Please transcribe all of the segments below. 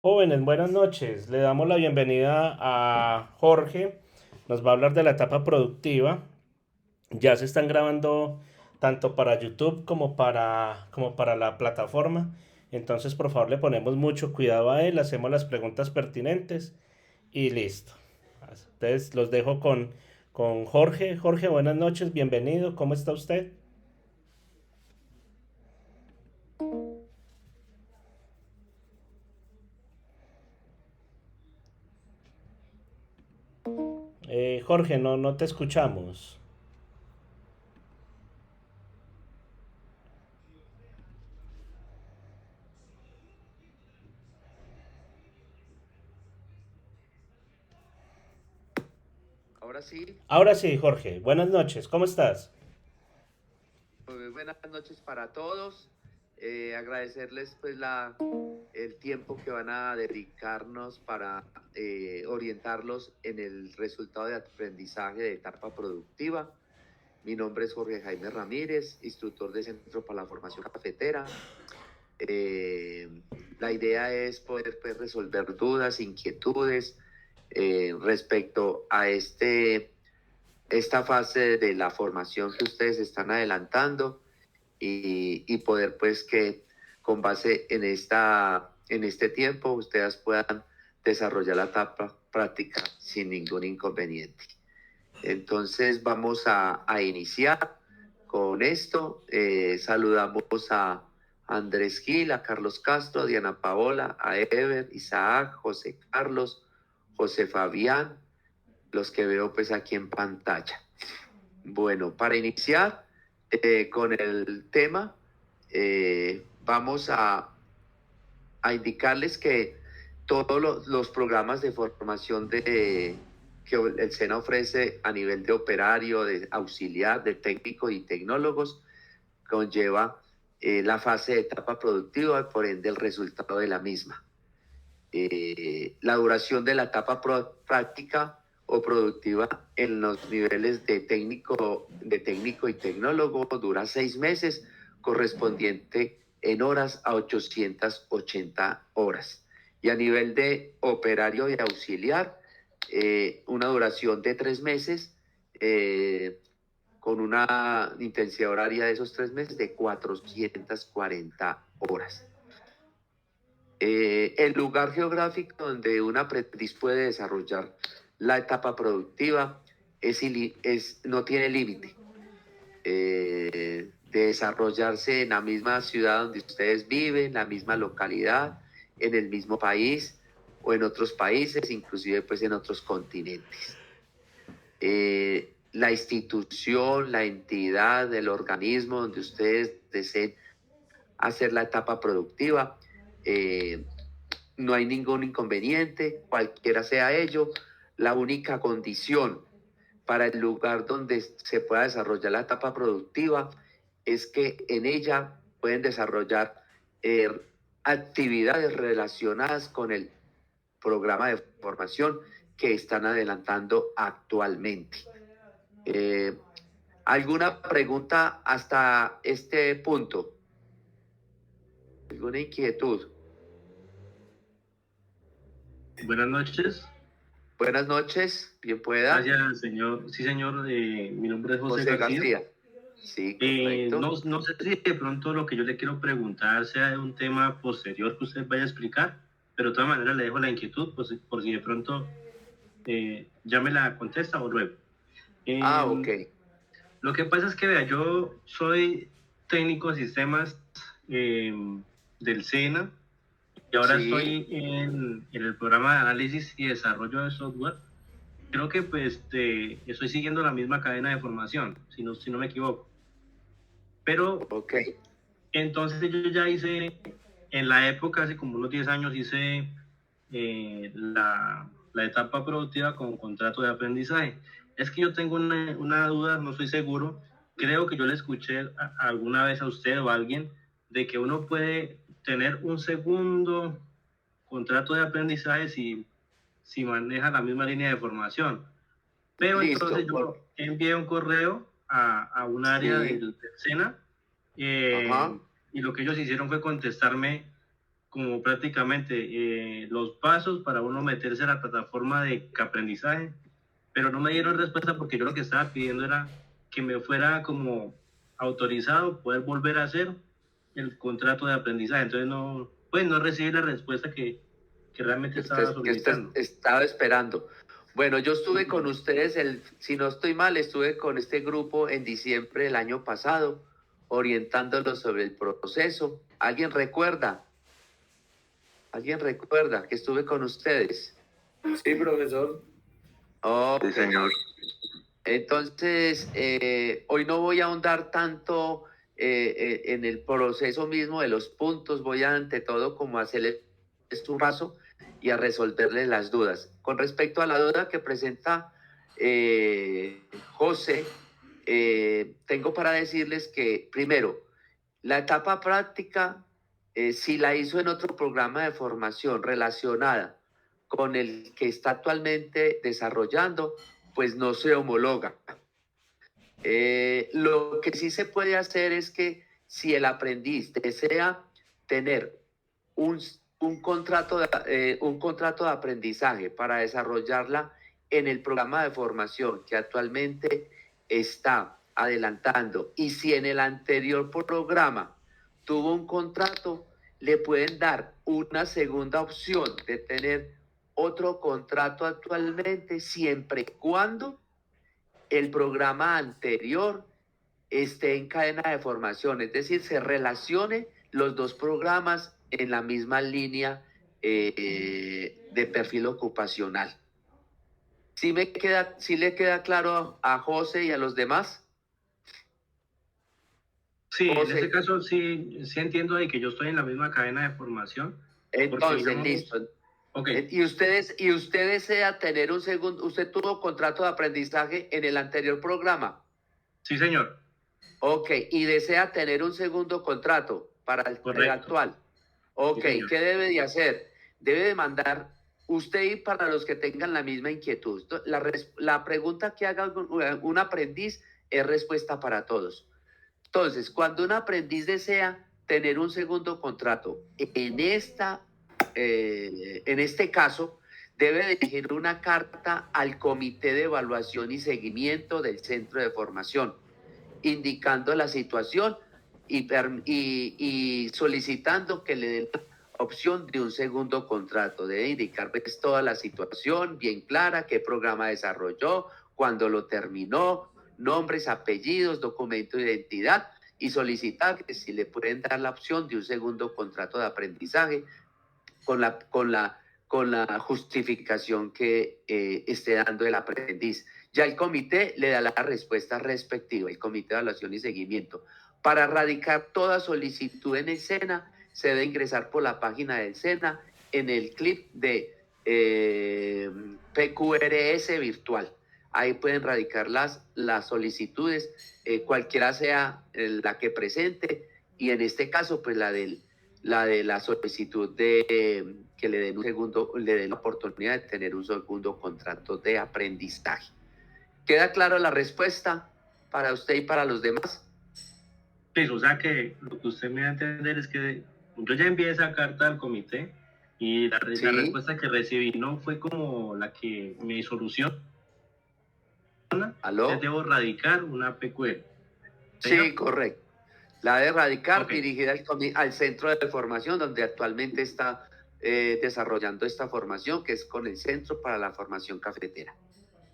Jóvenes, buenas noches. Le damos la bienvenida a Jorge. Nos va a hablar de la etapa productiva. Ya se están grabando tanto para YouTube como para la plataforma. Entonces, por favor, le ponemos mucho cuidado a él, hacemos las preguntas pertinentes y listo. Entonces, los dejo con Jorge. Jorge, buenas noches, bienvenido. ¿Cómo está usted? Jorge, no te escuchamos. Ahora sí, Ahora sí, Jorge, buenas noches. ¿Cómo estás? muy buenas noches para todos. Agradecerles pues el tiempo que van a dedicarnos para orientarlos en el resultado de aprendizaje de etapa productiva. Mi nombre es Jorge Jaime Ramírez, instructor de Centro para la Formación Cafetera. Eh, la idea es poder pues, resolver dudas, inquietudes respecto a esta fase de la formación que ustedes están adelantando y poder pues que con base en este tiempo ustedes puedan desarrollar la etapa práctica sin ningún inconveniente. Entonces vamos a iniciar con esto. Saludamos a Andrés Gil, a Carlos Castro, a Diana Paola, a Ever, Isaac, José Carlos, José Fabián, los que veo pues aquí en pantalla. Bueno, para iniciar con el tema, vamos a indicarles que todos los programas de formación que el SENA ofrece a nivel de operario, de auxiliar, de técnico y tecnólogos, conlleva la fase de etapa productiva y por ende el resultado de la misma. La duración de la etapa práctica o productiva en los niveles de técnico y tecnólogo dura 6 meses, correspondiente en horas a 880 horas. Y a nivel de operario y auxiliar, una duración de 3 meses, con una intensidad horaria de esos 3 meses de 440 horas. El lugar geográfico donde un aprendiz puede desarrollar la etapa productiva no tiene límite. De desarrollarse en la misma ciudad donde ustedes viven, en la misma localidad, en el mismo país o en otros países, inclusive pues en otros continentes. La institución, la entidad, el organismo donde ustedes deseen hacer la etapa productiva, no hay ningún inconveniente, cualquiera sea ello. La única condición para el lugar donde se pueda desarrollar la etapa productiva es que en ella pueden desarrollar eh, actividades relacionadas con el programa de formación que están adelantando actualmente. Eh, ¿Alguna pregunta hasta este punto? ¿Alguna inquietud? Buenas noches. Buenas noches, bien pueda. Gracias, señor. Sí, señor. Mi nombre es José José García. García. Sí, correcto. No sé si de pronto lo que yo le quiero preguntar sea un tema posterior que usted vaya a explicar, pero de todas maneras le dejo la inquietud por si de pronto ya me la contesta o luego. Ok. Lo que pasa es que, vea, yo soy técnico de sistemas eh, del SENA y ahora Sí, estoy en el programa de análisis y desarrollo de software. Creo que pues estoy siguiendo la misma cadena de formación, si no me equivoco. Pero ok. entonces yo ya hice, en la época, hace como unos 10 años, hice la etapa productiva con contrato de aprendizaje. Es que yo tengo una duda, no estoy seguro. Creo que yo le escuché alguna vez a usted o a alguien de que uno puede tener un segundo contrato de aprendizaje si maneja la misma línea de formación. Pero entonces Listo. yo envié un correo a un área Sí, del SENA ajá. y lo que ellos hicieron fue contestarme como prácticamente los pasos para uno meterse a la plataforma de aprendizaje, pero no me dieron respuesta porque yo lo que estaba pidiendo era que me fuera como autorizado poder volver a hacer el contrato de aprendizaje. Entonces no, pues no recibí la respuesta que realmente estaba Que usted solicitando. estaba esperando. Bueno, yo estuve con ustedes, si no estoy mal, estuve con este grupo en diciembre del año pasado, orientándolos sobre el proceso. ¿Alguien recuerda? ¿Alguien recuerda que estuve con ustedes? Sí, profesor. Ok. Sí, señor. Entonces, hoy no voy a ahondar tanto en el proceso mismo de los puntos, voy a, ante todo como a hacerle un paso y a resolverle las dudas. Con respecto a la duda que presenta José, tengo para decirles que, primero, la etapa práctica, si la hizo en otro programa de formación relacionada con el que está actualmente desarrollando, pues no se homologa. Lo que sí se puede hacer es que si el aprendiz desea tener un, un contrato de aprendizaje para desarrollarla en el programa de formación que actualmente está adelantando y si en el anterior programa tuvo un contrato, le pueden dar una segunda opción de tener otro contrato actualmente siempre y cuando el programa anterior esté en cadena de formación, es decir, se relacione los dos programas en la misma línea de perfil ocupacional. ¿Sí le queda claro a José y a los demás? Sí, en este José, caso sí, sí entiendo de que yo estoy en la misma cadena de formación, porque entonces, digamos, listo. ok, Y usted desea tener un segundo, usted tuvo contrato de aprendizaje en el anterior programa. sí señor, Ok, y desea tener un segundo contrato para el correcto, actual. Ok, sí señor. ¿qué debe de hacer? Debe de mandar usted y para los que tengan la misma inquietud. La pregunta que haga un aprendiz es respuesta para todos. Entonces, cuando un aprendiz desea tener un segundo contrato, en este caso, debe dirigir una carta al Comité de Evaluación y Seguimiento del Centro de Formación indicando la situación y solicitando que le den la opción de un segundo contrato. Debe indicar pues, toda la situación bien clara, qué programa desarrolló, cuándo lo terminó, nombres, apellidos, documento de identidad y solicitar que si le pueden dar la opción de un segundo contrato de aprendizaje con la justificación que esté dando el aprendiz. Ya el comité le da la respuesta respectiva, el comité de evaluación y seguimiento. Para radicar toda solicitud en el SENA, se debe ingresar por la página del SENA en el clip de PQRS virtual. Ahí pueden radicar las solicitudes, cualquiera sea la que presente, y en este caso, pues la de la solicitud de que le den un segundo, le den la oportunidad de tener un segundo contrato de aprendizaje. ¿Queda clara la respuesta para usted y para los demás? Sí, o sea que lo que usted me va a entender es que yo ya envié esa carta al comité y la Sí, respuesta que recibí no fue como la que me soluciona, entonces ¿aló? debo radicar una PQE. Sí, Señor, correcto. La de erradicar ok, dirigida al centro de formación donde actualmente está desarrollando esta formación, que es con el Centro para la Formación Cafetera.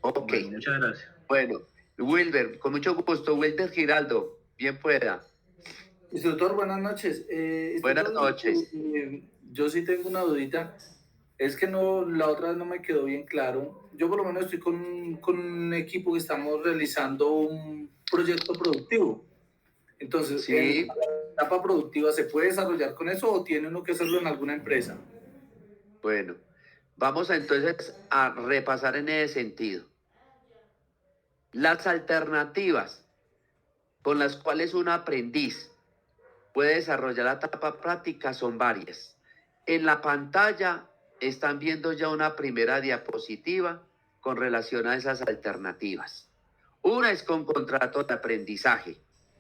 Ok, bueno, muchas gracias. bueno, Wilber, con mucho gusto, Wilber Giraldo, bien pueda. Instructor, buenas noches. Buenas Instructor, noches. yo sí tengo una dudita. Es que no, la otra vez no me quedó bien claro. Yo por lo menos estoy con un equipo que estamos realizando un proyecto productivo. Entonces, en Sí, la etapa productiva, ¿se puede desarrollar con eso o tiene uno que hacerlo en alguna empresa? bueno, vamos entonces a repasar en ese sentido. Las alternativas con las cuales un aprendiz puede desarrollar la etapa práctica son varias. En la pantalla están viendo ya una primera diapositiva con relación a esas alternativas. Una es con contrato de aprendizaje.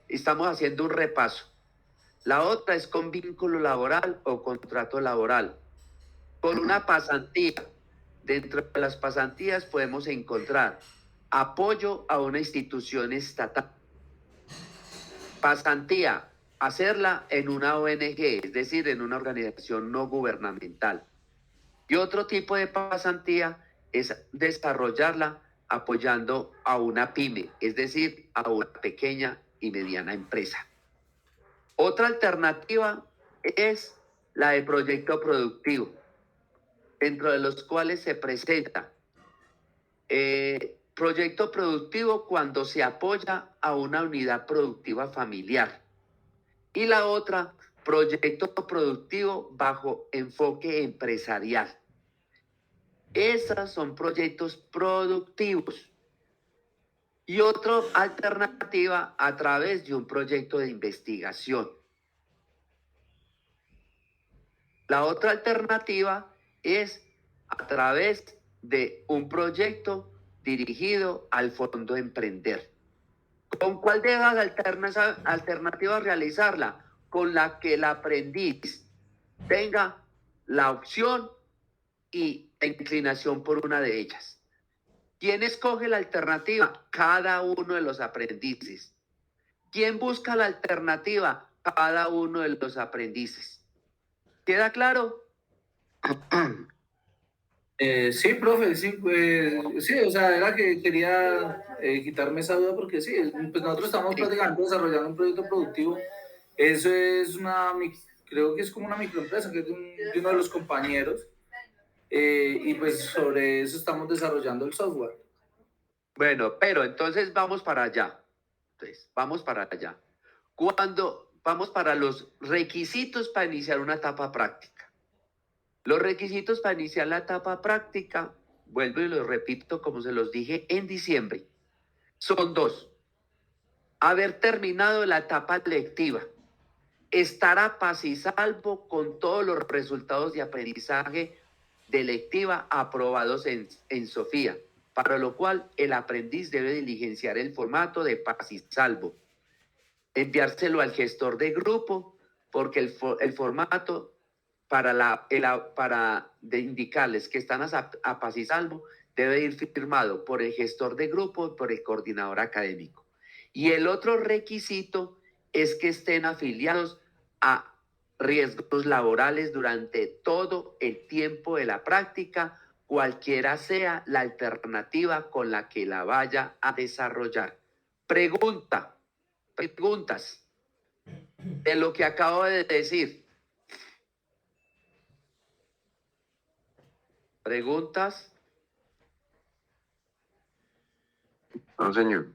Estamos haciendo un repaso. La otra es con vínculo laboral o contrato laboral, con una pasantía. Dentro de las pasantías podemos encontrar apoyo a una institución estatal. Pasantía, hacerla en una ONG, es decir, en una organización no gubernamental. Y otro tipo de pasantía es desarrollarla apoyando a una pyme, es decir, a una pequeña y mediana empresa. Otra alternativa es la de proyecto productivo, dentro de los cuales se presenta proyecto productivo cuando se apoya a una unidad productiva familiar. Y la otra, proyecto productivo bajo enfoque empresarial. Esas son proyectos productivos. Y otra alternativa a través de un proyecto de investigación. La otra alternativa es a través de un proyecto dirigido al Fondo Emprender. ¿Con cuál de las alternativas realizarla? Con la que el aprendiz tenga la opción y la inclinación por una de ellas. ¿Quién escoge la alternativa? Cada uno de los aprendices. ¿Quién busca la alternativa? Cada uno de los aprendices. ¿Queda claro? Sí, profe, sí, pues, sí, o sea, era que quería quitarme esa duda porque sí, pues nosotros estamos prácticamente desarrollando un proyecto productivo. Eso es creo que es como una microempresa, que es de uno de los compañeros, y pues sobre eso estamos desarrollando el software. Bueno, pero entonces vamos para allá. Entonces, vamos para allá. Cuando vamos para los requisitos para iniciar una etapa práctica. Los requisitos para iniciar la etapa práctica, vuelvo y los repito como se los dije en diciembre, son dos. Haber terminado la etapa lectiva, estar a paz y salvo con todos los resultados de aprendizaje de lectiva aprobados en Sofía, para lo cual el aprendiz debe diligenciar el formato de paz y salvo, enviárselo al gestor de grupo, porque el formato para indicarles que están a paz y salvo debe ir firmado por el gestor de grupo y por el coordinador académico. Y el otro requisito es que estén afiliados a riesgos laborales durante todo el tiempo de la práctica, cualquiera sea la alternativa con la que la vaya a desarrollar. Preguntas de lo que acabo de decir. ¿Preguntas? No, señor.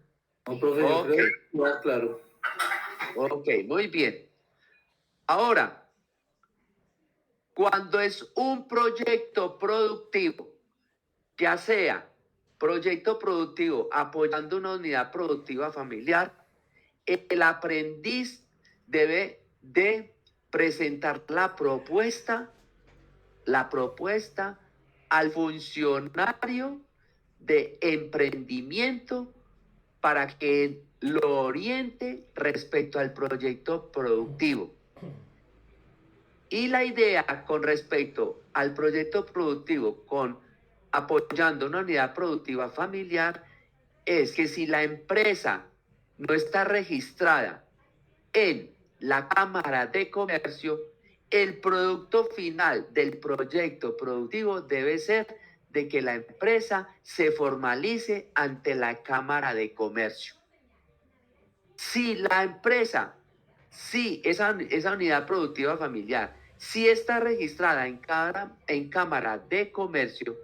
No, profe, yo creo que va claro. Ok, muy bien. Ahora, cuando es un proyecto productivo, ya sea proyecto productivo apoyando una unidad productiva familiar, el aprendiz debe de presentar la propuesta al funcionario de emprendimiento para que lo oriente respecto al proyecto productivo. Y la idea con respecto al proyecto productivo, apoyando una unidad productiva familiar, es que si la empresa no está registrada en la Cámara de Comercio, el producto final del proyecto productivo debe ser de que la empresa se formalice ante la Cámara de Comercio. Si la empresa, si esa unidad productiva familiar, si está registrada en Cámara de Comercio,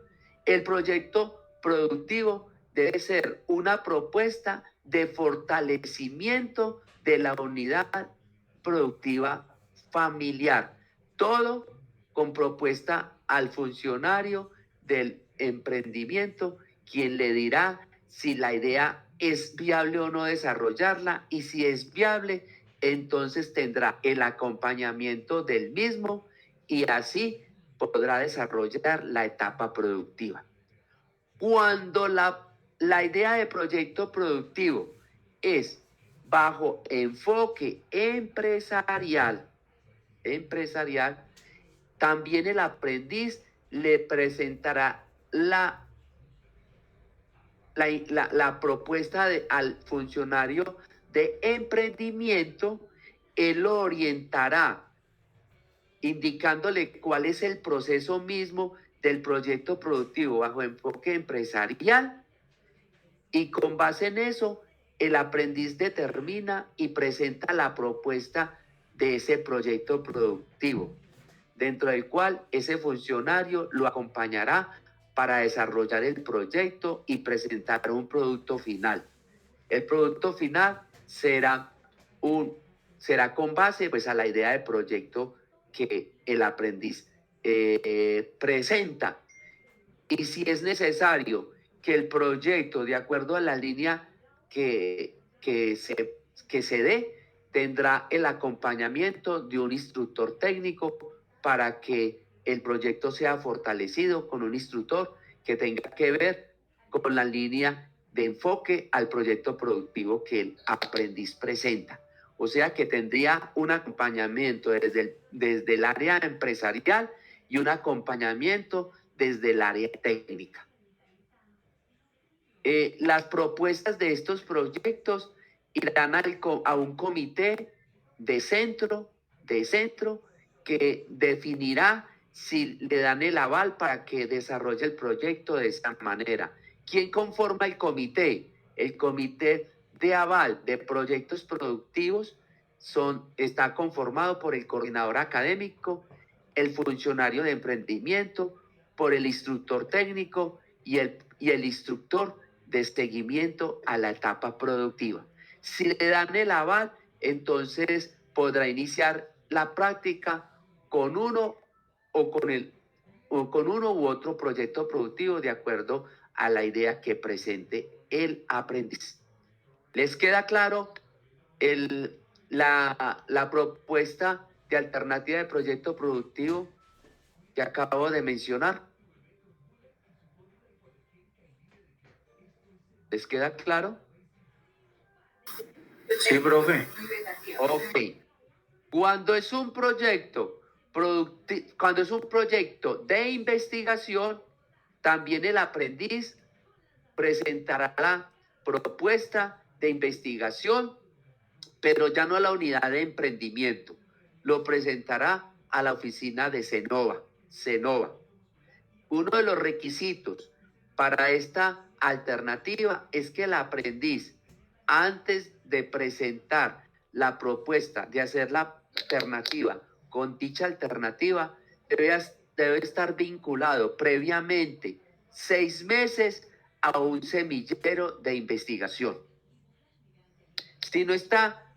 el proyecto productivo debe ser una propuesta de fortalecimiento de la unidad productiva familiar. Todo con propuesta al funcionario del emprendimiento, quien le dirá si la idea es viable o no desarrollarla, y si es viable, entonces tendrá el acompañamiento del mismo y así podrá desarrollar la etapa productiva. Cuando la idea de proyecto productivo es bajo enfoque empresarial, también el aprendiz le presentará la propuesta al funcionario de emprendimiento. Él lo orientará indicándole cuál es el proceso mismo del proyecto productivo bajo enfoque empresarial, y con base en eso el aprendiz determina y presenta la propuesta de ese proyecto productivo, dentro del cual ese funcionario lo acompañará para desarrollar el proyecto y presentar un producto final. El producto final será con base pues a la idea de proyecto que el aprendiz presenta. Y si es necesario que el proyecto, de acuerdo a la línea que se dé, tendrá el acompañamiento de un instructor técnico para que el proyecto sea fortalecido con un instructor que tenga que ver con la línea de enfoque al proyecto productivo que el aprendiz presenta. O sea que tendría un acompañamiento desde el área empresarial y un acompañamiento desde el área técnica. Las propuestas de estos proyectos irán a un comité de centro que definirá si le dan el aval para que desarrolle el proyecto de esta manera. ¿Quién conforma el comité? El comité de aval de proyectos productivos está conformado por el coordinador académico, el funcionario de emprendimiento, por el instructor técnico y el instructor de seguimiento a la etapa productiva. Si le dan el aval, entonces podrá iniciar la práctica con uno u otro proyecto productivo de acuerdo a la idea que presente el aprendiz. ¿Les queda claro la propuesta de alternativa de proyecto productivo que acabo de mencionar? ¿Les queda claro? Sí, profe. Ok. Cuando es un proyecto de investigación, también el aprendiz presentará la propuesta de investigación, pero ya no a la unidad de emprendimiento. Lo presentará a la oficina de Cenova. Uno de los requisitos para esta alternativa es que el aprendiz, antes de presentar la propuesta de hacer la alternativa con dicha alternativa, debe estar vinculado previamente 6 meses a un semillero de investigación. Si no está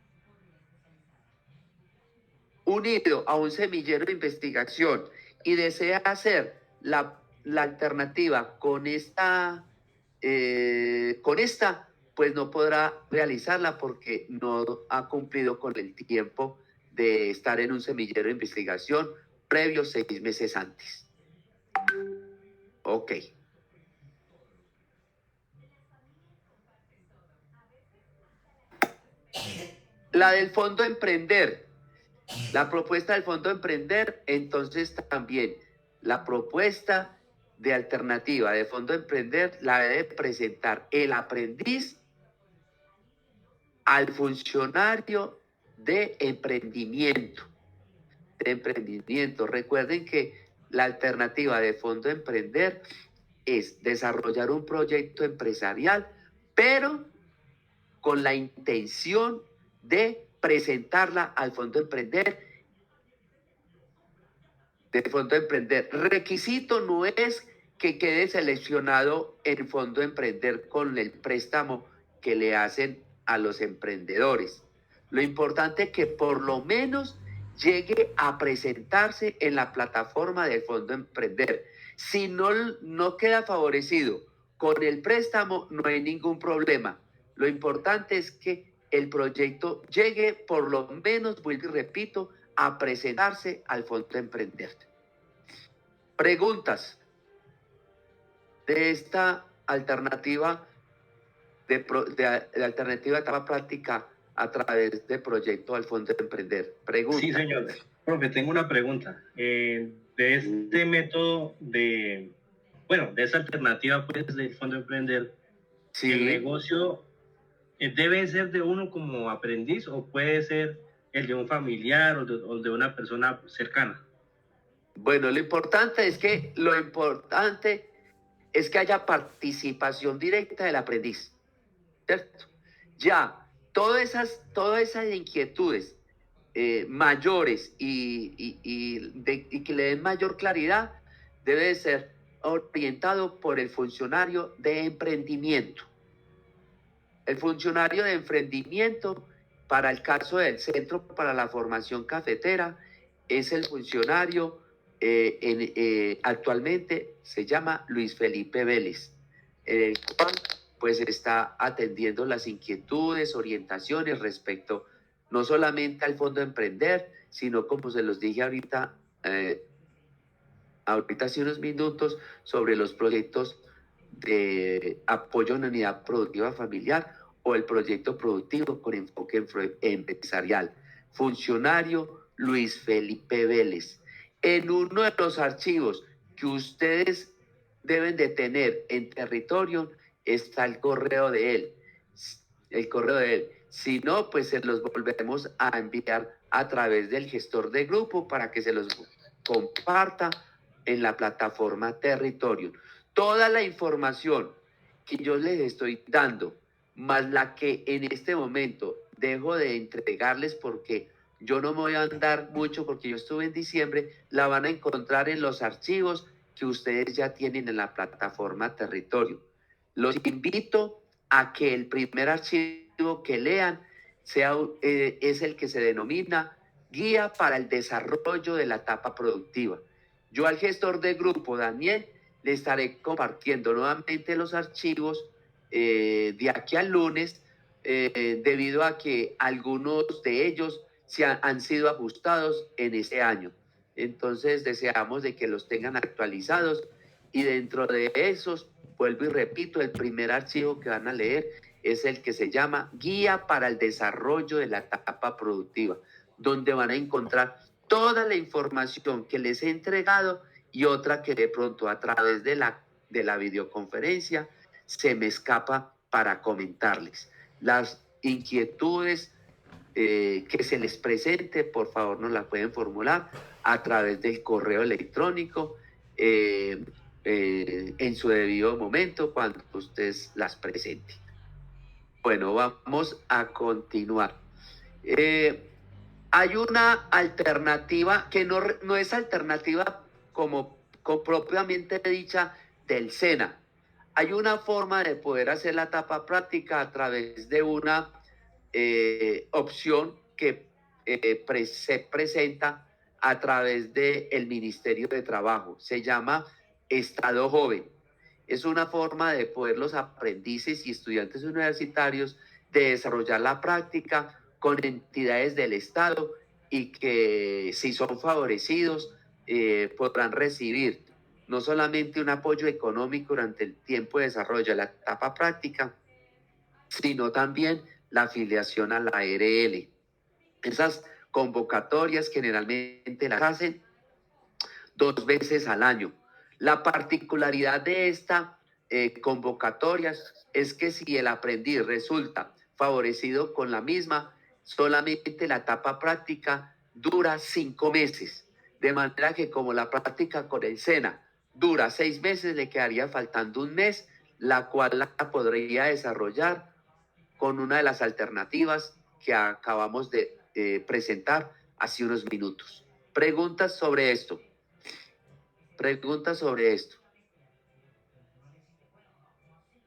unido a un semillero de investigación y desea hacer la alternativa con esta, pues no podrá realizarla porque no ha cumplido con el tiempo de estar en un semillero de investigación previo 6 meses antes. Ok. La del Fondo Emprender. La propuesta del Fondo Emprender, entonces también la propuesta de alternativa de Fondo Emprender la debe presentar el aprendiz al funcionario de emprendimiento. Recuerden que la alternativa de Fondo Emprender es desarrollar un proyecto empresarial, pero con la intención de presentarla al Fondo Emprender. Requisito no es que quede seleccionado el Fondo Emprender con el préstamo que le hacen a los emprendedores. Lo importante es que por lo menos llegue a presentarse en la plataforma del Fondo Emprender. Si no queda favorecido con el préstamo, no hay ningún problema. Lo importante es que el proyecto llegue por lo menos, vuelvo y repito, a presentarse al Fondo Emprender. Preguntas de esta alternativa de alternativa etapa práctica a través de proyecto al Fondo de Emprender. Pregunta. Sí, señor. Profe, tengo una pregunta. De este método de esa alternativa pues, del Fondo de Emprender, Sí. ¿el negocio debe ser de uno como aprendiz o puede ser el de un familiar o de una persona cercana? Bueno, lo importante es que haya participación directa del aprendiz, ¿cierto? Ya, todas esas inquietudes mayores y que le den mayor claridad debe de ser orientado por el funcionario de emprendimiento. El funcionario de emprendimiento, para el caso del Centro para la Formación Cafetera, es el funcionario, actualmente se llama Luis Felipe Vélez, el cual pues está atendiendo las inquietudes, orientaciones respecto no solamente al Fondo de Emprender, sino como se los dije ahorita hace unos minutos, sobre los proyectos de apoyo a una unidad productiva familiar o el proyecto productivo con enfoque empresarial. Funcionario Luis Felipe Vélez. En uno de los archivos que ustedes deben de tener en territorio está el correo de él. El correo de él. Si no, pues se los volveremos a enviar a través del gestor de grupo para que se los comparta en la plataforma Territorio. Toda la información que yo les estoy dando, más la que en este momento dejo de entregarles porque yo no me voy a andar mucho porque yo estuve en diciembre, la van a encontrar en los archivos que ustedes ya tienen en la plataforma Territorio. Los invito a que el primer archivo que lean es el que se denomina Guía para el Desarrollo de la Etapa Productiva. Yo al gestor de grupo, Daniel, le estaré compartiendo nuevamente los archivos de aquí al lunes, debido a que algunos de ellos han sido ajustados en este año. Entonces deseamos de que los tengan actualizados y dentro de esos, vuelvo y repito, el primer archivo que van a leer es el que se llama Guía para el Desarrollo de la Etapa Productiva, donde van a encontrar toda la información que les he entregado y otra que de pronto a través de la videoconferencia se me escapa para comentarles. Las inquietudes que se les presente, por favor nos las pueden formular a través del correo electrónico en su debido momento cuando ustedes las presenten. Bueno, vamos a continuar. Hay una alternativa que no es alternativa como propiamente dicha del SENA. Hay una forma de poder hacer la etapa práctica a través de una opción que se presenta a través del Ministerio de Trabajo. Se llama Estado Joven. Es una forma de poder los aprendices y estudiantes universitarios de desarrollar la práctica con entidades del Estado y que si son favorecidos podrán recibir no solamente un apoyo económico durante el tiempo de desarrollo de la etapa práctica, sino también la afiliación a la ARL. Esas convocatorias generalmente las hacen 2 veces al año. La particularidad de esta convocatoria es que si el aprendiz resulta favorecido con la misma, solamente la etapa práctica dura 5 meses. De manera que como la práctica con el SENA dura 6 meses, le quedaría faltando 1 mes, la cual la podría desarrollar con una de las alternativas que acabamos de presentar hace unos minutos. Preguntas sobre esto. Preguntas sobre esto.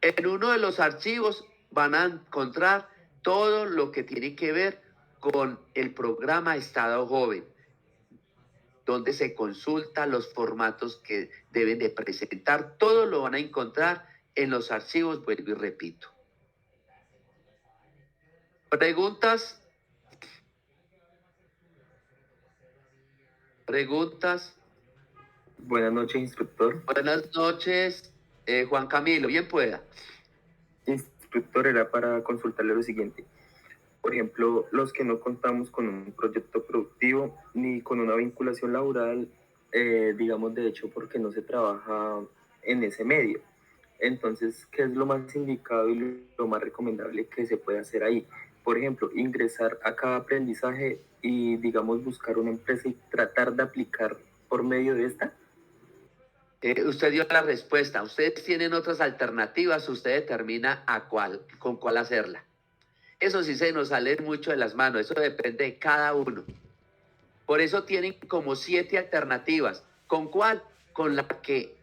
En uno de los archivos van a encontrar todo lo que tiene que ver con el programa Estado Joven, donde se consulta los formatos que deben de presentar. Todo lo van a encontrar en los archivos, vuelvo y repito. ¿Preguntas? ¿Preguntas? Buenas noches, instructor. Buenas noches, Juan Camilo, bien pueda. Instructor, era para consultarle lo siguiente. Por ejemplo, los que no contamos con un proyecto productivo ni con una vinculación laboral, digamos, de hecho, porque no se trabaja en ese medio. Entonces, ¿qué es lo más indicado y lo más recomendable que se puede hacer ahí? Por ejemplo, ingresar a cada aprendizaje y, digamos, buscar una empresa y tratar de aplicar por medio de esta. Usted dio la respuesta. Ustedes tienen otras alternativas. Usted determina con cuál hacerla. Eso sí se nos sale mucho de las manos. Eso depende de cada uno. Por eso tienen como 7 alternativas. ¿Con cuál? Con la que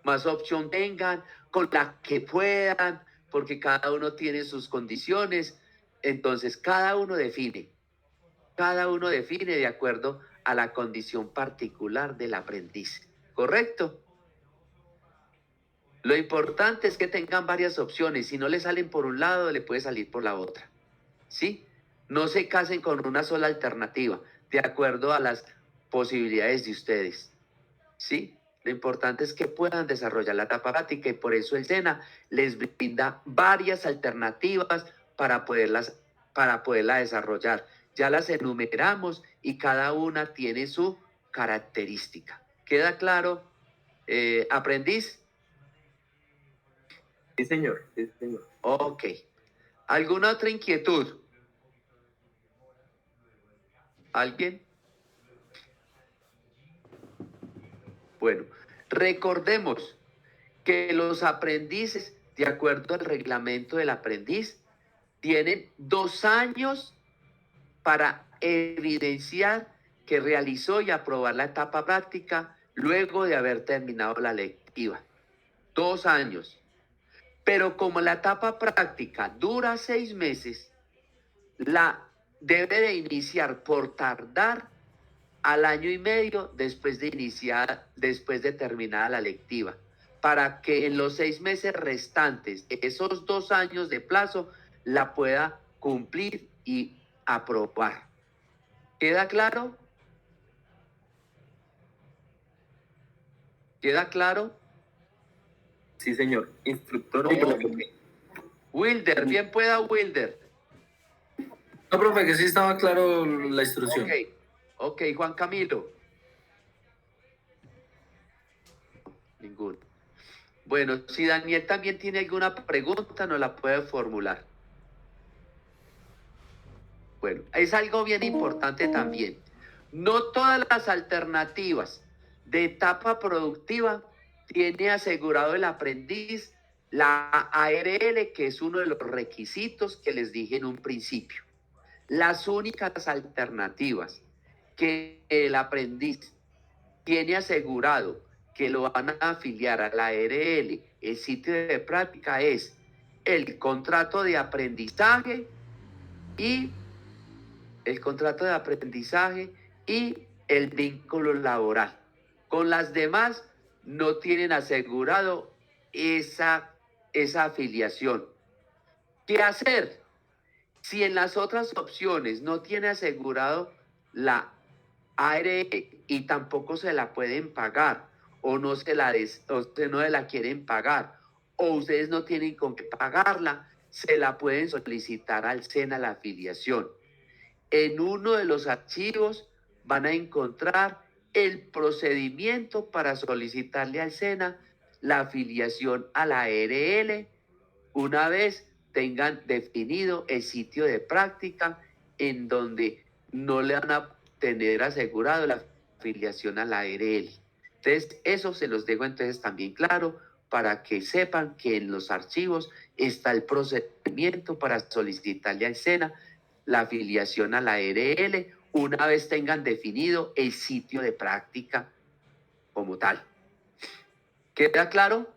más opción tengan, con la que puedan, porque cada uno tiene sus condiciones. Entonces, cada uno define de acuerdo a la condición particular del aprendiz. ¿Correcto? Lo importante es que tengan varias opciones. Si no le salen por un lado, le puede salir por la otra. ¿Sí? No se casen con una sola alternativa, de acuerdo a las posibilidades de ustedes. ¿Sí? Lo importante es que puedan desarrollar la etapa práctica y por eso el SENA les brinda varias alternativas para poderla desarrollar. Ya las enumeramos y cada una tiene su característica. ¿Queda claro, aprendiz? Sí, señor. Sí, señor. Ok. ¿Alguna otra inquietud? ¿Alguien? Bueno, recordemos que los aprendices, de acuerdo al reglamento del aprendiz, tienen 2 años para evidenciar que realizó y aprobar la etapa práctica luego de haber terminado la lectiva. 2 años. Pero como la etapa práctica dura 6 meses, la debe de iniciar por tardar al año y medio después de terminada la lectiva, para que en los 6 meses restantes, esos 2 años de plazo, la pueda cumplir y aprobar. ¿Queda claro? ¿Queda claro? Sí, señor. Instructor. Wilder, bien pueda Wilder. No, profe, que sí estaba claro la instrucción. Ok, Juan Camilo. Ninguno. Bueno, si Daniel también tiene alguna pregunta, nos la puede formular. Bueno, es algo bien importante también. No todas las alternativas de etapa productiva tiene asegurado el aprendiz la ARL, que es uno de los requisitos que les dije en un principio. Las únicas alternativas que el aprendiz tiene asegurado que lo van a afiliar a la ARL, el sitio de práctica, es el contrato de aprendizaje y el vínculo laboral. Con las demás no tienen asegurado esa afiliación. ¿Qué hacer? Si en las otras opciones no tiene asegurado la ARE y tampoco se la pueden pagar, o no se la quieren pagar, o ustedes no tienen con qué pagarla, se la pueden solicitar al SENA la afiliación. En uno de los archivos van a encontrar el procedimiento para solicitarle al SENA la afiliación a la ARL una vez tengan definido el sitio de práctica en donde no le van a tener asegurado la afiliación a la ARL. Entonces, eso se los dejo entonces también claro para que sepan que en los archivos está el procedimiento para solicitarle al SENA la afiliación a la ARL una vez tengan definido el sitio de práctica como tal. ¿Queda claro?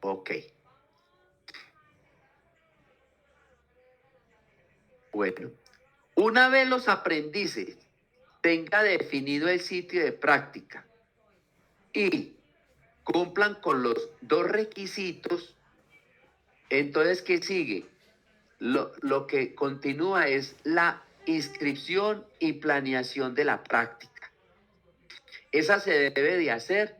Ok. Bueno, una vez los aprendices tengan definido el sitio de práctica y cumplan con los 2 requisitos, entonces, ¿qué sigue? Lo que continúa es la inscripción y planeación de la práctica. Esa se debe de hacer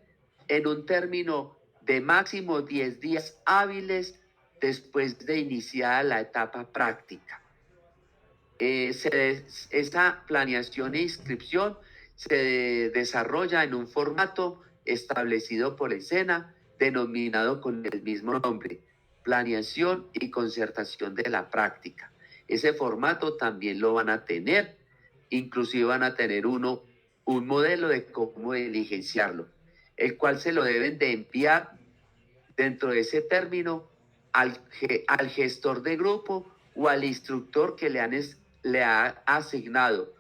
en un término de máximo 10 días hábiles después de iniciada la etapa práctica. Esta planeación e inscripción se desarrolla en un formato establecido por el SENA, denominado con el mismo nombre, planeación y concertación de la práctica. Ese formato también lo van a tener, inclusive van a tener un modelo de cómo diligenciarlo, el cual se lo deben de enviar dentro de ese término al gestor de grupo o al instructor que le ha asignado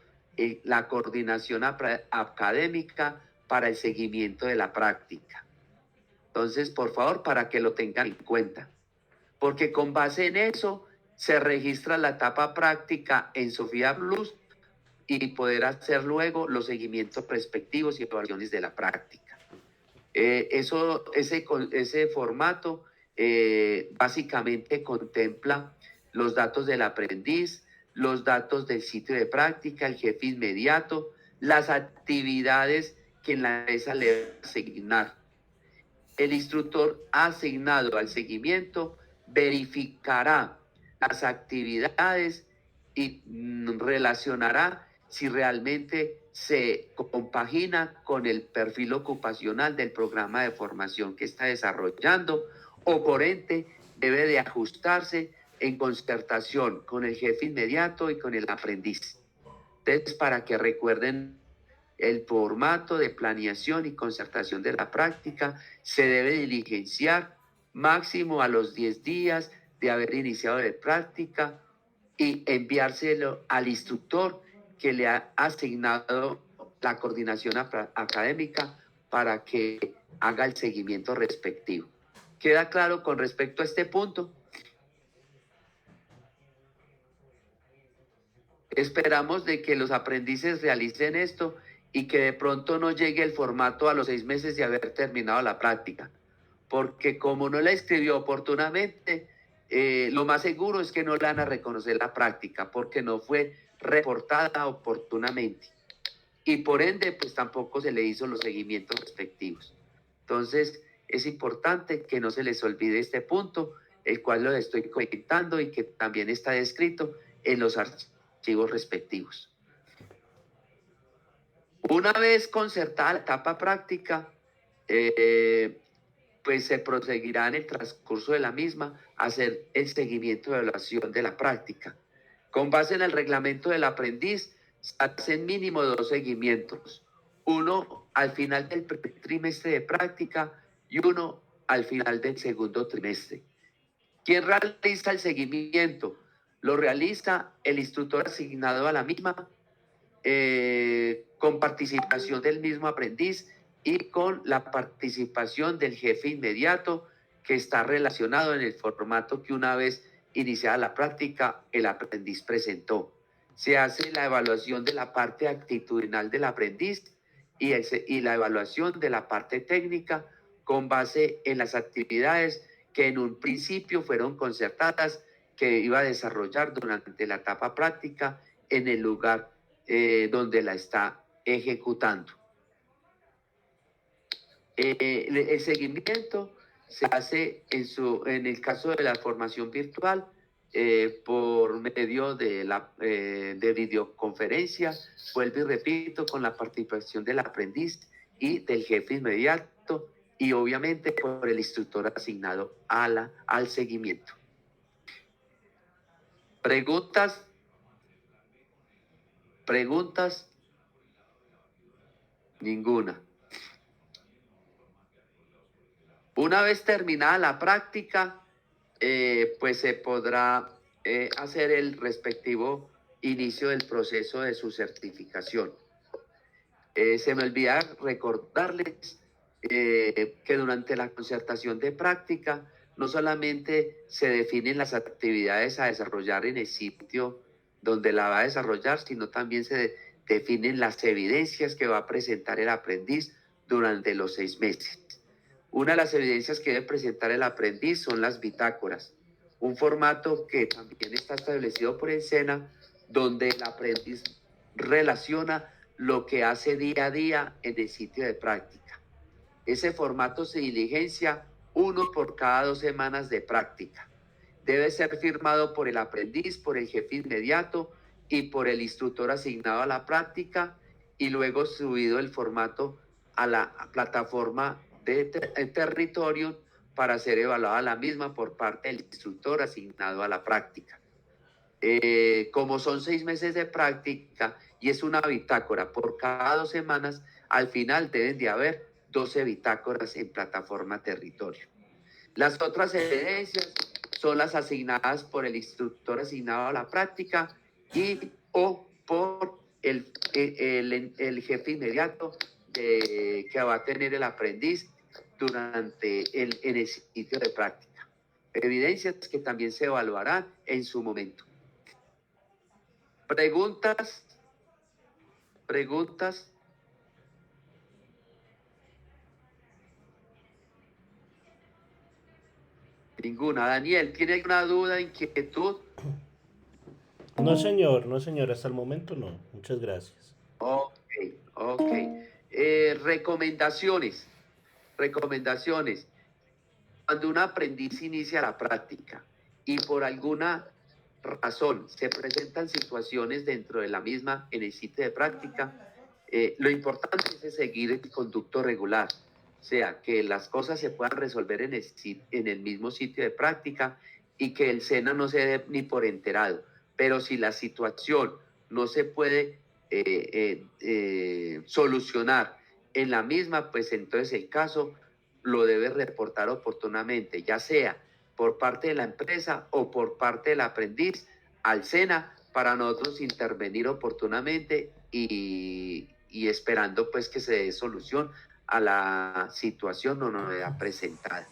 la coordinación académica para el seguimiento de la práctica. Entonces, por favor, para que lo tengan en cuenta, porque con base en eso se registra la etapa práctica en Sofía Plus y poder hacer luego los seguimientos respectivos y evaluaciones de la práctica. Ese formato básicamente contempla los datos del aprendiz, los datos del sitio de práctica, el jefe inmediato, las actividades que en la empresa le va a asignar. El instructor asignado al seguimiento verificará las actividades y relacionará si realmente se compagina con el perfil ocupacional del programa de formación que está desarrollando, o por ende debe de ajustarse en concertación con el jefe inmediato y con el aprendiz. Entonces, para que recuerden el formato de planeación y concertación de la práctica, se debe diligenciar máximo a los 10 días de haber iniciado la práctica y enviárselo al instructor que le ha asignado la coordinación académica para que haga el seguimiento respectivo. ¿Queda claro con respecto a este punto? Esperamos de que los aprendices realicen esto y que de pronto no llegue el formato a los 6 meses de haber terminado la práctica, porque como no la escribió oportunamente, lo más seguro es que no le van a reconocer la práctica porque no fue reportada oportunamente y por ende pues tampoco se le hizo los seguimientos respectivos. Entonces es importante que no se les olvide este punto, el cual lo estoy comentando y que también está descrito en los archivos respectivos. Una vez concertada la etapa práctica, pues se proseguirá en el transcurso de la misma a hacer el seguimiento de evaluación de la práctica. Con base en el reglamento del aprendiz, se hacen mínimo 2 seguimientos, uno al final del primer trimestre de práctica y uno al final del segundo trimestre. ¿Quién realiza el seguimiento? Lo realiza el instructor asignado a la misma, con participación del mismo aprendiz y con la participación del jefe inmediato, que está relacionado en el formato que una vez iniciada la práctica el aprendiz presentó. Se hace la evaluación de la parte actitudinal del aprendiz y la evaluación de la parte técnica con base en las actividades que en un principio fueron concertadas, que iba a desarrollar durante la etapa práctica en el lugar donde la está ejecutando. El seguimiento se hace en el caso de la formación virtual por medio de videoconferencia, vuelvo y repito, con la participación del aprendiz y del jefe inmediato y obviamente por el instructor asignado al seguimiento. ¿Preguntas? Ninguna. Una vez terminada la práctica, pues se podrá hacer el respectivo inicio del proceso de su certificación. Se me olvida recordarles que durante la concertación de práctica no solamente se definen las actividades a desarrollar en el sitio donde la va a desarrollar, sino también se definen las evidencias que va a presentar el aprendiz durante los 6 meses. Una de las evidencias que debe presentar el aprendiz son las bitácoras, un formato que también está establecido por el SENA, donde el aprendiz relaciona lo que hace día a día en el sitio de práctica. Ese formato se diligencia uno por cada 2 semanas de práctica. Debe ser firmado por el aprendiz, por el jefe inmediato y por el instructor asignado a la práctica, y luego subido el formato a la plataforma de territorio para ser evaluada la misma por parte del instructor asignado a la práctica. Como son 6 meses de práctica y es una bitácora por cada 2 semanas, al final deben de haber 12 bitácoras en plataforma territorio. Las otras evidencias son las asignadas por el instructor asignado a la práctica y o por el jefe inmediato que va a tener el aprendiz en el sitio de práctica. Evidencias que también se evaluarán en su momento. ¿Preguntas? ¿Preguntas? Ninguna. Daniel, ¿tiene alguna duda, inquietud? No, señor, no, señor, hasta el momento no. Muchas gracias. Ok. Recomendaciones. Recomendaciones. Cuando un aprendiz inicia la práctica y por alguna razón se presentan situaciones dentro de la misma en el sitio de práctica, lo importante es seguir el conducto regular, o sea, que las cosas se puedan resolver en el mismo sitio de práctica y que el SENA no se dé ni por enterado. Pero si la situación no se puede solucionar en la misma, pues entonces el caso lo debe reportar oportunamente, ya sea por parte de la empresa o por parte del aprendiz al SENA, para nosotros intervenir oportunamente y esperando pues que se dé solución a la situación o novedad presentada.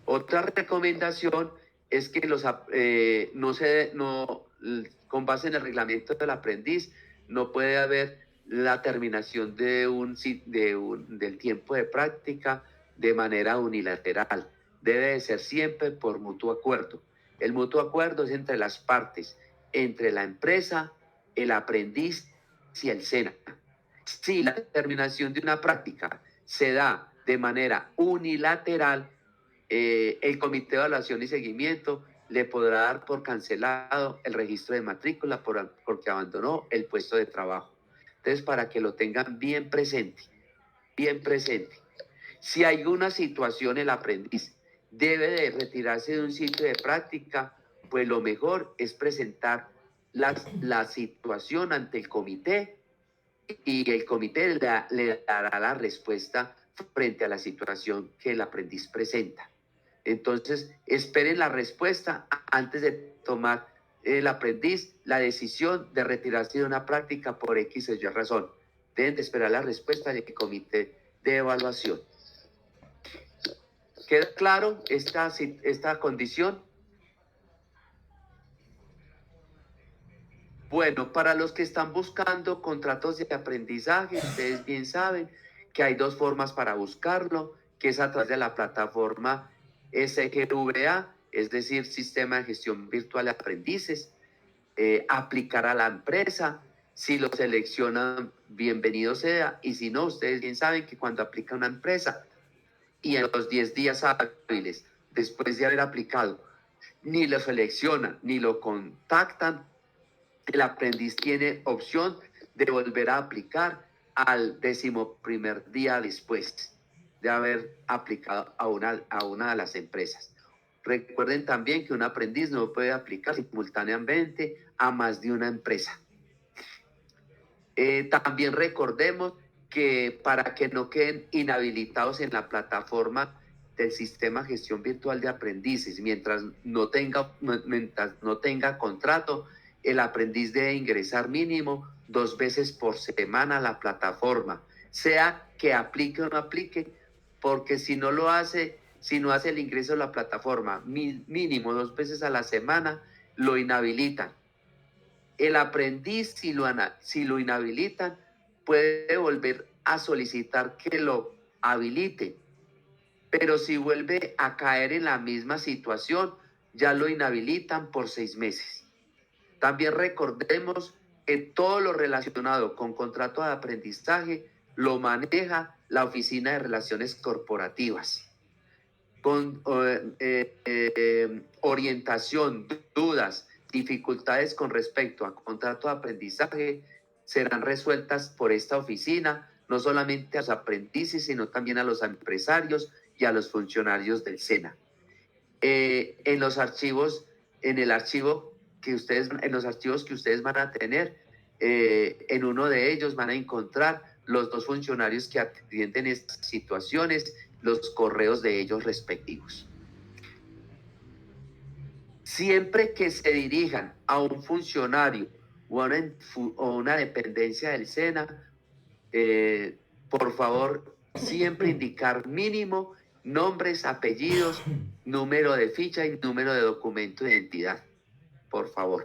Otra recomendación es que con base en el reglamento del aprendiz no puede haber la terminación del tiempo de práctica de manera unilateral. Debe de ser siempre por mutuo acuerdo. El mutuo acuerdo es entre las partes, entre la empresa, el aprendiz y el SENA. Si la terminación de una práctica se da de manera unilateral, el Comité de Evaluación y Seguimiento le podrá dar por cancelado el registro de matrícula porque abandonó el puesto de trabajo. Entonces, para que lo tengan bien presente, bien presente. Si hay una situación, el aprendiz debe de retirarse de un sitio de práctica, pues lo mejor es presentar la situación ante el comité y el comité le dará la respuesta frente a la situación que el aprendiz presenta. Entonces, esperen la respuesta antes de tomar el aprendiz la decisión de retirarse de una práctica por X o Y razón. Deben de esperar la respuesta del comité de evaluación. ¿Queda claro esta condición? Bueno, para los que están buscando contratos de aprendizaje, ustedes bien saben que hay 2 formas para buscarlo, que es a través de la plataforma SGVA, es decir, Sistema de Gestión Virtual de Aprendices, aplicar a la empresa. Si lo seleccionan, bienvenido sea, y si no, ustedes bien saben que cuando aplica una empresa y en los 10 días hábiles, después de haber aplicado, ni lo seleccionan ni lo contactan, el aprendiz tiene opción de volver a aplicar al 11º día después de haber aplicado a una de las empresas. Recuerden también que un aprendiz no puede aplicar simultáneamente a más de una empresa. También recordemos que para que no queden inhabilitados en la plataforma del Sistema de Gestión Virtual de Aprendices, mientras no tenga contrato, el aprendiz debe ingresar mínimo 2 veces por semana a la plataforma, sea que aplique o no aplique, porque si no hace el ingreso a la plataforma mínimo 2 veces a la semana, lo inhabilitan. El aprendiz, si lo inhabilitan, puede volver a solicitar que lo habilite, pero si vuelve a caer en la misma situación, ya lo inhabilitan por 6 meses. También recordemos que todo lo relacionado con contrato de aprendizaje lo maneja la Oficina de Relaciones Corporativas, con orientación, dudas, dificultades con respecto a contrato de aprendizaje, serán resueltas por esta oficina, no solamente a los aprendices, sino también a los empresarios y a los funcionarios del SENA. En los archivos que ustedes van a tener, en uno de ellos van a encontrar los 2 funcionarios que atienden estas situaciones, los correos de ellos respectivos. Siempre que se dirijan a un funcionario o a una dependencia del SENA, por favor, siempre indicar mínimo nombres, apellidos, número de ficha y número de documento de identidad, por favor.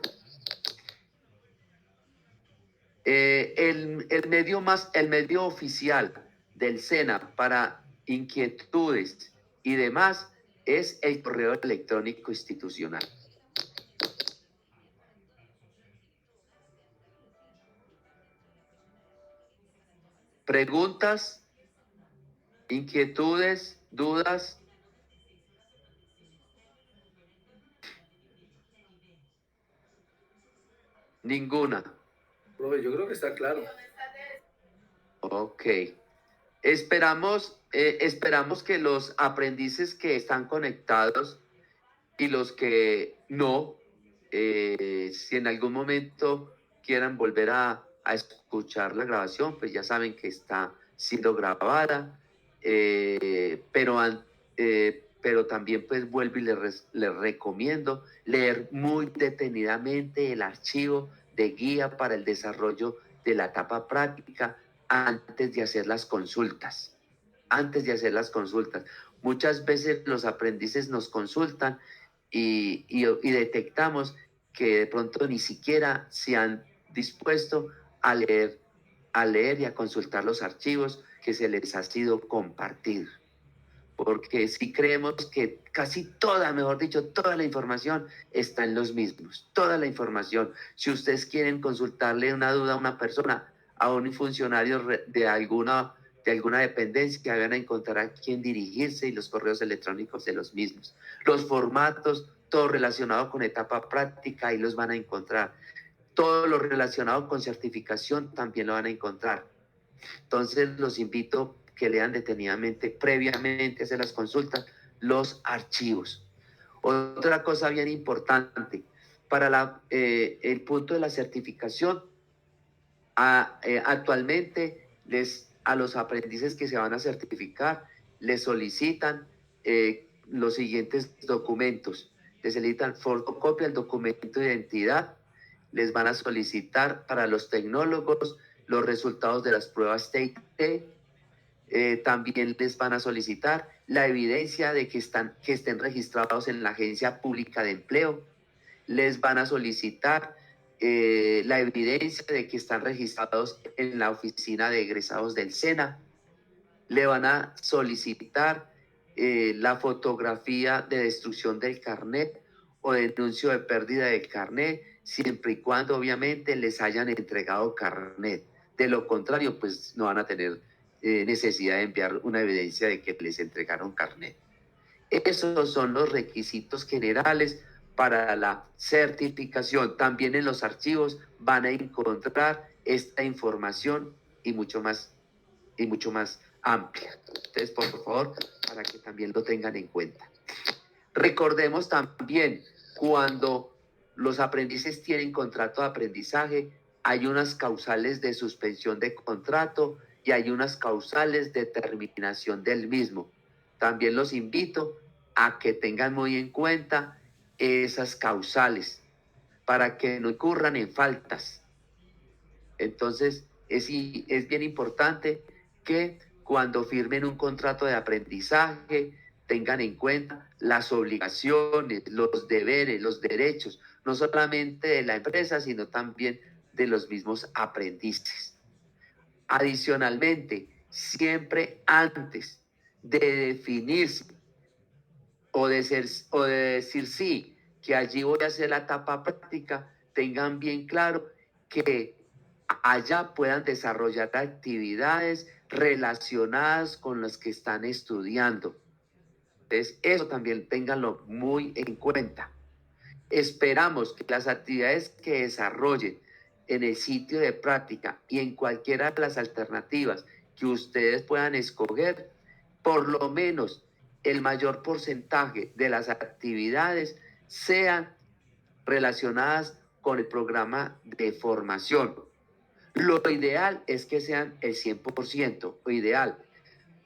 El medio oficial del SENA para inquietudes y demás es el correo electrónico institucional. ¿Preguntas? ¿Inquietudes? ¿Dudas? Ninguna. Profe, yo creo que está claro. Ok. Esperamos que los aprendices que están conectados y los que no, si en algún momento quieran volver a escuchar la grabación, pues ya saben que está siendo grabada, pero también pues vuelvo y les recomiendo leer muy detenidamente el archivo de guía para el desarrollo de la etapa práctica antes de hacer las consultas. Muchas veces los aprendices nos consultan y detectamos que de pronto ni siquiera se han dispuesto a leer y a consultar los archivos que se les ha sido compartido. Porque sí creemos que casi toda la información está en los mismos, toda la información. Si ustedes quieren consultarle una duda a una persona, a un funcionario de alguna dependencia, van a encontrar a quién dirigirse y los correos electrónicos de los mismos. Los formatos, todo relacionado con etapa práctica, ahí los van a encontrar. Todo lo relacionado con certificación también lo van a encontrar. Entonces los invito que lean detenidamente, previamente a hacer las consultas, los archivos. Otra cosa bien importante, para el punto de la certificación, actualmente a los aprendices que se van a certificar les solicitan los siguientes documentos. Les solicitan fotocopia del documento de identidad, les van a solicitar para los tecnólogos los resultados de las pruebas TIC, también les van a solicitar la evidencia de que estén registrados en la Agencia Pública de Empleo, les van a solicitar la evidencia de que están registrados en la oficina de egresados del SENA, le van a solicitar la fotografía de destrucción del carnet o denuncio de pérdida del carnet, siempre y cuando obviamente les hayan entregado carnet. De lo contrario, pues no van a tener necesidad de enviar una evidencia de que les entregaron carnet. Esos son los requisitos generales para la certificación. También en los archivos van a encontrar esta información y mucho más amplia. Entonces, por favor, para que también lo tengan en cuenta. Recordemos también, cuando los aprendices tienen contrato de aprendizaje, hay unas causales de suspensión de contrato y hay unas causales de terminación del mismo. También los invito a que tengan muy en cuenta esas causales para que no incurran en faltas. Entonces, es bien importante que cuando firmen un contrato de aprendizaje tengan en cuenta las obligaciones, los deberes, los derechos, no solamente de la empresa, sino también de los mismos aprendices. Adicionalmente, siempre antes de definirse o de decir sí, que allí voy a hacer la etapa práctica, tengan bien claro que allá puedan desarrollar actividades relacionadas con las que están estudiando. Entonces, eso también ténganlo muy en cuenta. Esperamos que las actividades que desarrollen en el sitio de práctica y en cualquiera de las alternativas que ustedes puedan escoger, por lo menos el mayor porcentaje de las actividades sean relacionadas con el programa de formación. Lo ideal es que sean el 100%, lo ideal,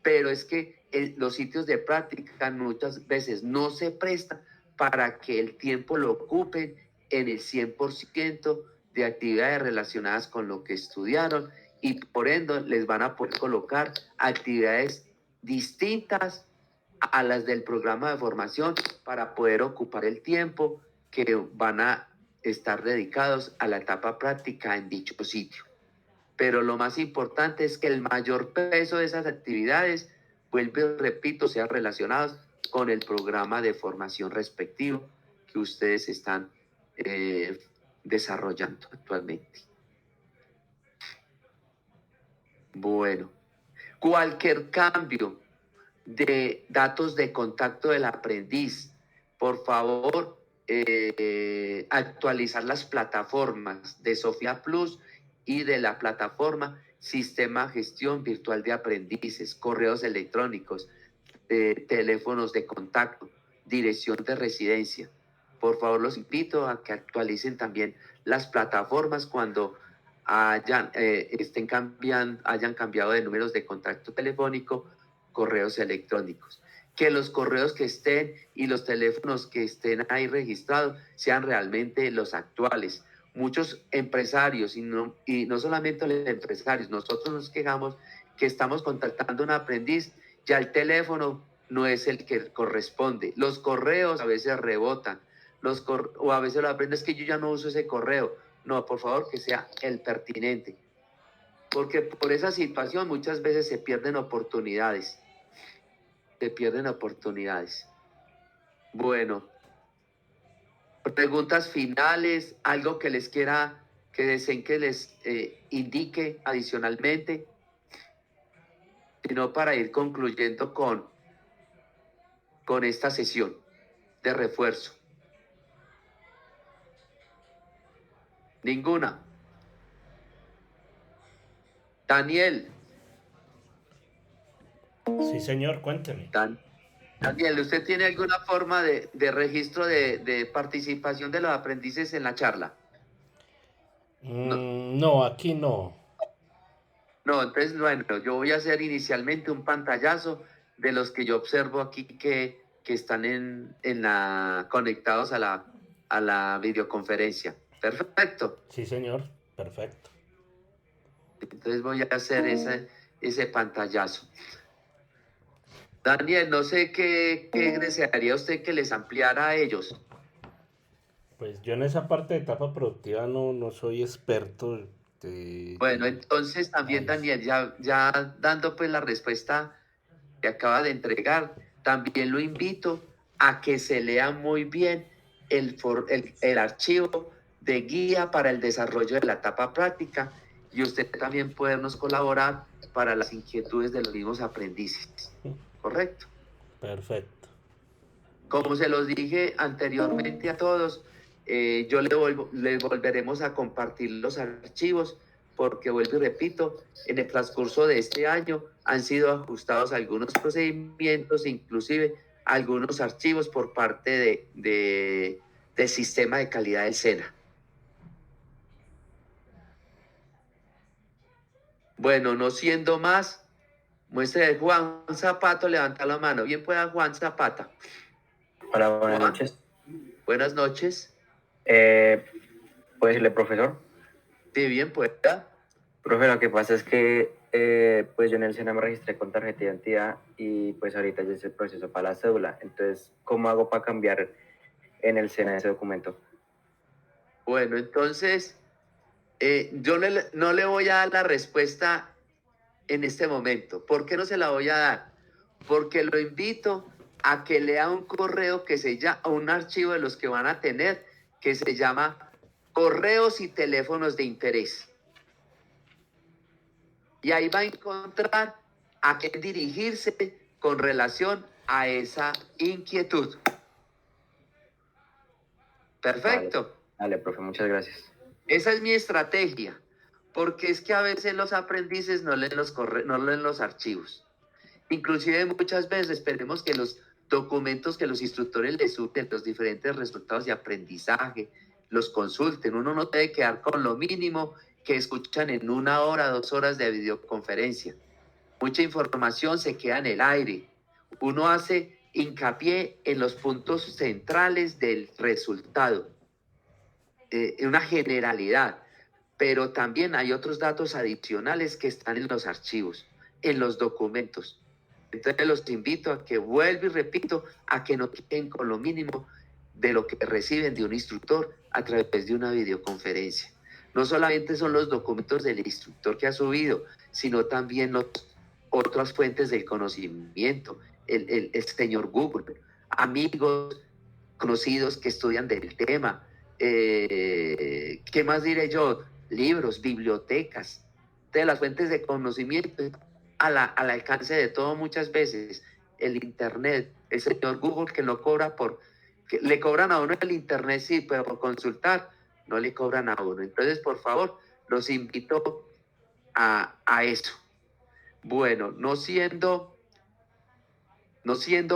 pero es que los sitios de práctica muchas veces no se prestan para que el tiempo lo ocupen en el 100% de actividades relacionadas con lo que estudiaron, y por ende les van a poder colocar actividades distintas a las del programa de formación para poder ocupar el tiempo que van a estar dedicados a la etapa práctica en dicho sitio. Pero lo más importante es que el mayor peso de esas actividades, vuelvo y repito, sean relacionados con el programa de formación respectivo que ustedes están desarrollando actualmente. Bueno, cualquier cambio de datos de contacto del aprendiz, por favor, actualizar las plataformas de Sofía Plus y de la plataforma Sistema Gestión Virtual de Aprendices, correos electrónicos, teléfonos de contacto, dirección de residencia. Por favor, los invito a que actualicen también las plataformas cuando hayan cambiado de números de contacto telefónico, correos electrónicos. Que los correos que estén y los teléfonos que estén ahí registrados sean realmente los actuales. Muchos empresarios, y no solamente los empresarios, nosotros nos quejamos que estamos contactando a un aprendiz, ya el teléfono no es el que corresponde. Los correos a veces rebotan, o a veces lo aprendes que yo ya no uso ese correo. No, por favor, que sea el pertinente. Porque por esa situación muchas veces se pierden oportunidades. Bueno, preguntas finales, algo que les quiera, que deseen que les indique adicionalmente, sino para ir concluyendo con esta sesión de refuerzo. Ninguna. Daniel. Sí, señor, cuénteme. Daniel, ¿usted tiene alguna forma de registro de participación de los aprendices en la charla? No, aquí no. No, entonces, bueno, yo voy a hacer inicialmente un pantallazo de los que yo observo aquí que están conectados a la videoconferencia. Perfecto. Sí, señor, perfecto. Entonces voy a hacer ese pantallazo. Daniel, no sé qué desearía usted que les ampliara a ellos. Pues yo en esa parte de etapa productiva no soy experto. Bueno, entonces también, Daniel, ya dando pues la respuesta que acaba de entregar, también lo invito a que se lea muy bien el archivo de guía para el desarrollo de la etapa práctica, y usted también podernos colaborar para las inquietudes de los mismos aprendices. ¿Correcto? Perfecto. Como se los dije anteriormente a todos, yo le volveremos a compartir los archivos, porque vuelvo y repito, en el transcurso de este año han sido ajustados algunos procedimientos, inclusive algunos archivos por parte del sistema de calidad del SENA. Bueno, no siendo más, muestre Juan Zapato, levanta la mano. Bien pueda Juan Zapata. Hola, buenas Juan. noches. Buenas noches. ¿Puede decirle profesor? Sí, bien pueda. Profe, lo que pasa es que pues yo en el SENA me registré con tarjeta de identidad y pues ahorita ya es el proceso para la cédula. Entonces, ¿cómo hago para cambiar en el SENA ese documento? Bueno, entonces, yo no le voy a dar la respuesta en este momento. ¿Por qué no se la voy a dar? Porque lo invito a que lea un correo que se llama, un archivo de los que van a tener, que se llama correos y teléfonos de interés. Y ahí va a encontrar a qué dirigirse con relación a esa inquietud. Perfecto. Dale, profe, muchas gracias. Esa es mi estrategia, porque es que a veces los aprendices no leen no leen los archivos. Inclusive muchas veces esperemos que los documentos que los instructores les suben, los diferentes resultados de aprendizaje, los consulten. Uno no debe quedar con lo mínimo que escuchan en 1 hora, 2 horas de videoconferencia. Mucha información se queda en el aire. Uno hace hincapié en los puntos centrales del resultado, en una generalidad, pero también hay otros datos adicionales que están en los archivos, en los documentos. Entonces los invito a que, vuelvo y repito, a que no queden con lo mínimo de lo que reciben de un instructor a través de una videoconferencia. No solamente son los documentos del instructor que ha subido, sino también otras fuentes del conocimiento, el señor Google, amigos conocidos que estudian del tema. ¿Qué más diré yo? Libros, bibliotecas, de las fuentes de conocimiento al alcance de todo muchas veces. El internet, el señor Google que no cobra que le cobran a uno el internet, sí, pero por consultar no le cobran a uno. Entonces, por favor, los invito a eso. Bueno, no siendo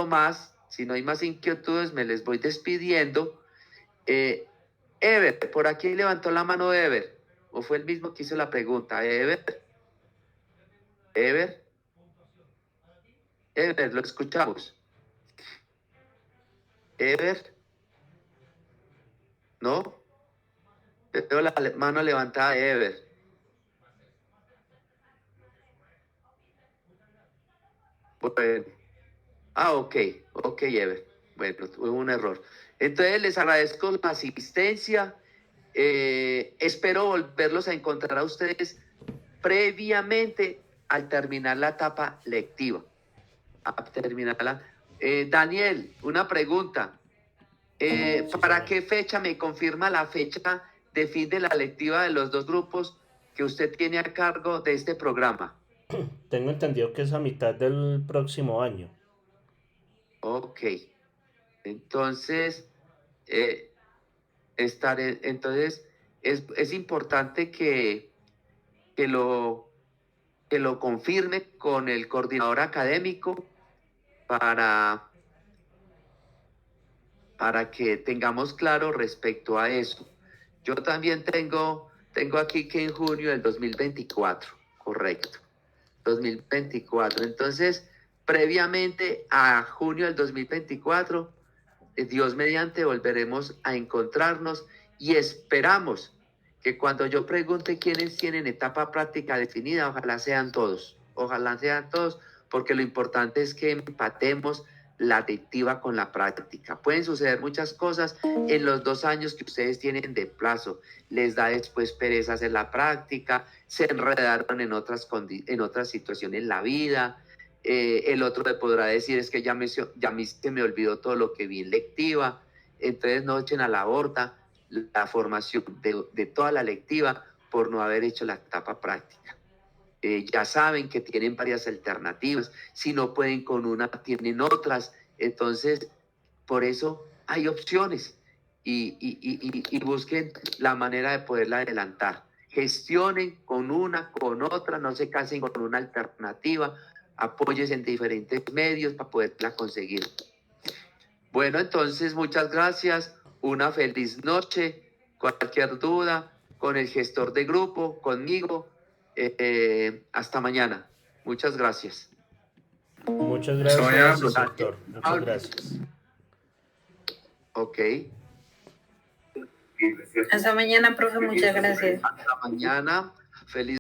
más, si no hay más inquietudes, me les voy despidiendo. Ever, por aquí levantó la mano Ever, o fue el mismo que hizo la pregunta. Ever, lo escuchamos. Ever, ¿no? Veo la mano levantada de Ever. Bueno. Ok, Ever. Bueno, tuve un error. Entonces les agradezco la asistencia. Espero volverlos a encontrar a ustedes previamente al terminar la etapa lectiva. Daniel, una pregunta. Sí, ¿Para señor. qué fecha me confirma la fecha de fin de la lectiva de los 2 grupos que usted tiene a cargo de este programa? Tengo entendido que es a mitad del próximo año. Ok, entonces, entonces es importante que lo, que lo confirme con el coordinador académico para que tengamos claro respecto a eso. Yo también tengo aquí que en junio del 2024, correcto, 2024. Entonces, previamente a junio del 2024, Dios mediante, volveremos a encontrarnos y esperamos que cuando yo pregunte quiénes tienen etapa práctica definida, ojalá sean todos, porque lo importante es que empatemos la lectiva con la práctica. Pueden suceder muchas cosas en los 2 años que ustedes tienen de plazo. Les da después pereza hacer la práctica, se enredaron en otras situaciones en la vida. El otro le podrá decir es que ya se me olvidó todo lo que vi en lectiva. Entonces no echen a la borda la formación de toda la lectiva por no haber hecho la etapa práctica. Ya saben que tienen varias alternativas, si no pueden con una, tienen otras, entonces por eso hay opciones y busquen la manera de poderla adelantar. Gestionen con una, con otra, no se casen con una alternativa, apóyense en diferentes medios para poderla conseguir. Bueno, entonces muchas gracias, una feliz noche, cualquier duda con el gestor de grupo, conmigo, hasta mañana. Muchas gracias. Muchas Hasta mañana, gracias, profesor. instructor. Muchas gracias. Ok, Hasta mañana, profe, muchas gracias. hasta mañana, feliz